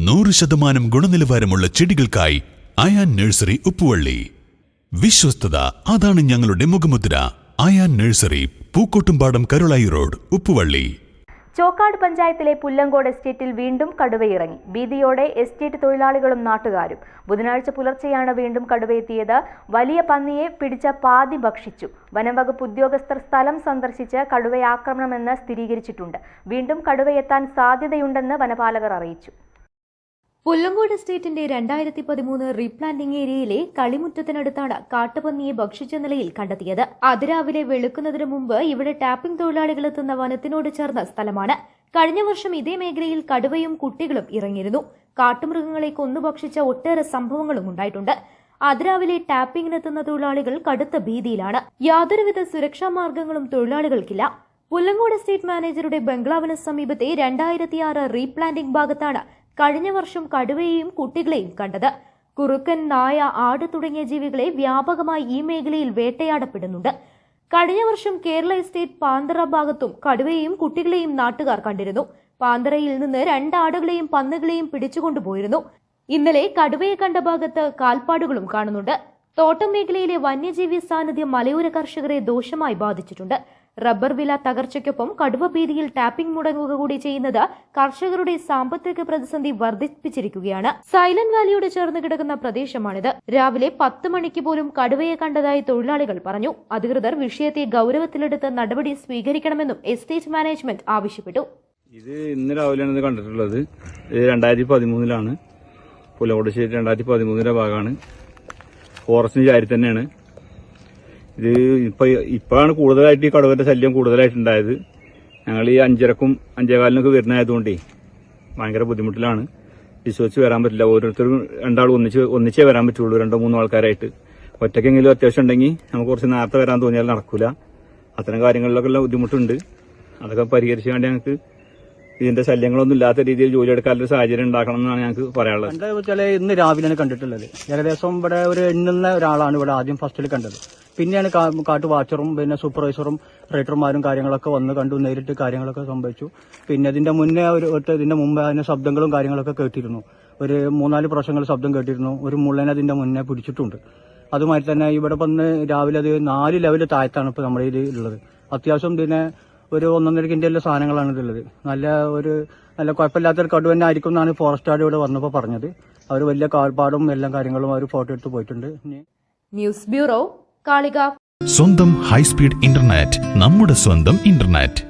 100% ഗുണനിലവാരമുള്ള ചെടികൾക്കായി അയാൻ നഴ്സറി ഉപ്പുവള്ളി. വിശ്വസ്തത, അതാണ് ഞങ്ങളുടെ മുഖമുദ്ര. Ayan nursery, Pookkottumpadam, Karulai road, Uppuvally. ചോക്കാട് പഞ്ചായത്തിലെ പുല്ലങ്കോട് എസ്റ്റേറ്റിൽ വീണ്ടും കടുവയിറങ്ങി. ഭീതിയോടെ എസ്റ്റേറ്റ് തൊഴിലാളികളും നാട്ടുകാരും. ബുധനാഴ്ച പുലർച്ചെയാണ് വീണ്ടും കടുവയെത്തിയത്. വലിയ പന്നിയെ പിടിച്ച പാതി ഭക്ഷിച്ചു. വനംവകുപ്പ് ഉദ്യോഗസ്ഥർ സ്ഥലം സന്ദർശിച്ച് കടുവയെ ആക്രമണമെന്ന് സ്ഥിരീകരിച്ചിട്ടുണ്ട്. വീണ്ടും കടുവയെത്താൻ സാധ്യതയുണ്ടെന്ന് വനപാലകർ അറിയിച്ചു. പുല്ലങ്കോട് എസ്റ്റേറ്റിന്റെ 2013 റീപ്ലാന്റിംഗ് ഏരിയയിലെ കളിമുറ്റത്തിനടുത്താണ് കാട്ടുപന്നിയെ ഭക്ഷിച്ച നിലയിൽ കണ്ടെത്തിയത്. അതിരാവിലെ വെളുക്കുന്നതിന് മുമ്പ് ഇവിടെ ടാപ്പിംഗ് തൊഴിലാളികൾ എത്തുന്ന വനത്തിനോട് ചേർന്ന സ്ഥലമാണ്. കഴിഞ്ഞ വർഷം ഇതേ മേഖലയിൽ കടുവയും കുട്ടികളും ഇറങ്ങിയിരുന്നു. കാട്ടുമൃഗങ്ങളെ കൊന്നുഭക്ഷിച്ച ഒട്ടേറെ സംഭവങ്ങളും ഉണ്ടായിട്ടുണ്ട്. അതിരാവിലെ ടാപ്പിംഗിനെത്തുന്ന തൊഴിലാളികൾ കടുത്ത ഭീതിയിലാണ്. യാതൊരുവിധ സുരക്ഷാ മാർഗങ്ങളും തൊഴിലാളികൾക്കില്ല. പുല്ലങ്കോട് എസ്റ്റേറ്റ് മാനേജറുടെ ബംഗ്ലാവിന് സമീപത്തെ 2006 റീപ്ലാന്റിംഗ് ഭാഗത്താണ് കഴിഞ്ഞ വർഷം കടുവയെയും കുട്ടികളെയും കണ്ടത്. കുറുക്കൻ, നായ, ആട് തുടങ്ങിയ ജീവികളെ വ്യാപകമായി ഈ മേഖലയിൽ വേട്ടയാടപ്പെടുന്നുണ്ട്. കഴിഞ്ഞ വർഷം കേരള എസ്റ്റേറ്റ് പാന്തറ ഭാഗത്തും കടുവയെയും കുട്ടികളെയും നാട്ടുകാർ കണ്ടിരുന്നു. പാന്തറയിൽ നിന്ന് 2 ആടുകളെയും പന്നുകളെയും പിടിച്ചുകൊണ്ടുപോയിരുന്നു. ഇന്നലെ കടുവയെ കണ്ട ഭാഗത്ത് കാൽപ്പാടുകളും കാണുന്നുണ്ട്. തോട്ടം മേഖലയിലെ വന്യജീവി സാന്നിധ്യം മലയോര കർഷകരെ ദോഷമായി ബാധിച്ചിട്ടുണ്ട്. റബ്ബർ വില തകർച്ചയ്ക്കൊപ്പം കടുവ ഭീതിയിൽ ടാപ്പിംഗ് മുടങ്ങുക കൂടി ചെയ്യുന്നത് കർഷകരുടെ സാമ്പത്തിക പ്രതിസന്ധി വർദ്ധിപ്പിച്ചിരിക്കുകയാണ്. സൈലന്റ് വാലിയോട് ചേർന്ന് കിടക്കുന്ന പ്രദേശമാണിത്. രാവിലെ 10 മണിക്ക് പോലും കടുവയെ കണ്ടതായി തൊഴിലാളികൾ പറഞ്ഞു. അധികൃതർ വിഷയത്തെ ഗൌരവത്തിലെടുത്ത് നടപടി സ്വീകരിക്കണമെന്നും എസ്റ്റേറ്റ് മാനേജ്മെന്റ് ആവശ്യപ്പെട്ടു. ഇത് ഇന്ന് രാവിലെയാണ് കണ്ടിട്ടുള്ളത്. 2013 പുല്ലങ്കോട് എസ്റ്റേറ്റ് 2013 ഭാഗമാണ്. ഫോറസ്റ്റിന് ചാരി തന്നെയാണ്. ഇത് ഇപ്പോഴാണ് കൂടുതലായിട്ട് ഈ കടുവന്റെ ശല്യം കൂടുതലായിട്ടുണ്ടായത്. ഞങ്ങൾ ഈ 5:30ക്കും 5:15 വരുന്നതായതുകൊണ്ടേ ഭയങ്കര ബുദ്ധിമുട്ടിലാണ്. വിശ്വസിച്ച് വരാൻ പറ്റില്ല. ഓരോരുത്തരും 2 ആൾ ഒന്നിച്ചേ വരാൻ പറ്റുള്ളൂ. 2-3 ആൾക്കാരായിട്ട്. ഒറ്റയ്ക്കെങ്കിലും അത്യാവശ്യം ഉണ്ടെങ്കിൽ നമുക്ക് കുറച്ച് നേരത്തെ വരാൻ തോന്നിയാൽ നടക്കൂല. അത്തരം കാര്യങ്ങളിലൊക്കെ ഉള്ള ബുദ്ധിമുട്ടുണ്ട്. അതൊക്കെ പരിഹരിച്ചു വേണ്ടി ഞങ്ങൾക്ക് ഇതിന്റെ ശല്യങ്ങളൊന്നും ഇല്ലാത്ത രീതിയിൽ ജോലി എടുക്കാനൊരു സാഹചര്യം ഉണ്ടാക്കണം എന്നാണ് ഞങ്ങൾക്ക് പറയാനുള്ളത്. എന്താ വെച്ചാൽ ഇന്ന് രാവിലെയാണ് കണ്ടിട്ടുള്ളത്. ഏകദേശം ഇവിടെ ഒരു എണ്ണുന്ന ഒരാളാണ് ഇവിടെ ആദ്യം ഫസ്റ്റിൽ കണ്ടത്. പിന്നെയാണ് കാട്ടു വാച്ചറും പിന്നെ സൂപ്പർവൈസറും റൈറ്റർമാരും കാര്യങ്ങളൊക്കെ വന്ന് കണ്ടു. നേരിട്ട് കാര്യങ്ങളൊക്കെ സംഭവിച്ചു. പിന്നെ ഇതിന്റെ മുന്നേ ഇതിന്റെ മുമ്പ് അതിന്റെ ശബ്ദങ്ങളും കാര്യങ്ങളൊക്കെ കേട്ടിരുന്നു. ഒരു 3-4 പ്രാവശ്യങ്ങൾ ശബ്ദം കേട്ടിരുന്നു. ഒരു മുള്ളനെ അതിന്റെ മുന്നേ പിടിച്ചിട്ടുണ്ട്. അതുമായി തന്നെ ഇവിടെ വന്ന് രാവിലെ അത് 4 ലെവല് താഴത്താണ് ഇപ്പൊ നമ്മുടെ ഇതിൽ ഉള്ളത്. അത്യാവശ്യം പിന്നെ ഒരു 1.5 കിൻഡലിലെ സാധനങ്ങളാണ് ഇതുള്ളത്. നല്ല കുഴപ്പമില്ലാത്തൊരു കടുവ തന്നെ ആയിരിക്കും എന്നാണ് ഫോറസ്റ്റ് ഗാർഡ് ഇവിടെ വന്നപ്പോൾ പറഞ്ഞത്. അവർ വലിയ കാൽപ്പാടും എല്ലാ കാര്യങ്ങളും അവർ ഫോട്ടോ എടുത്ത് പോയിട്ടുണ്ട്. News bureau, Kalikavu. സ്വന്തം ഹൈസ്പീഡ് ഇന്റർനെറ്റ്, നമ്മുടെ സ്വന്തം ഇന്റർനെറ്റ്.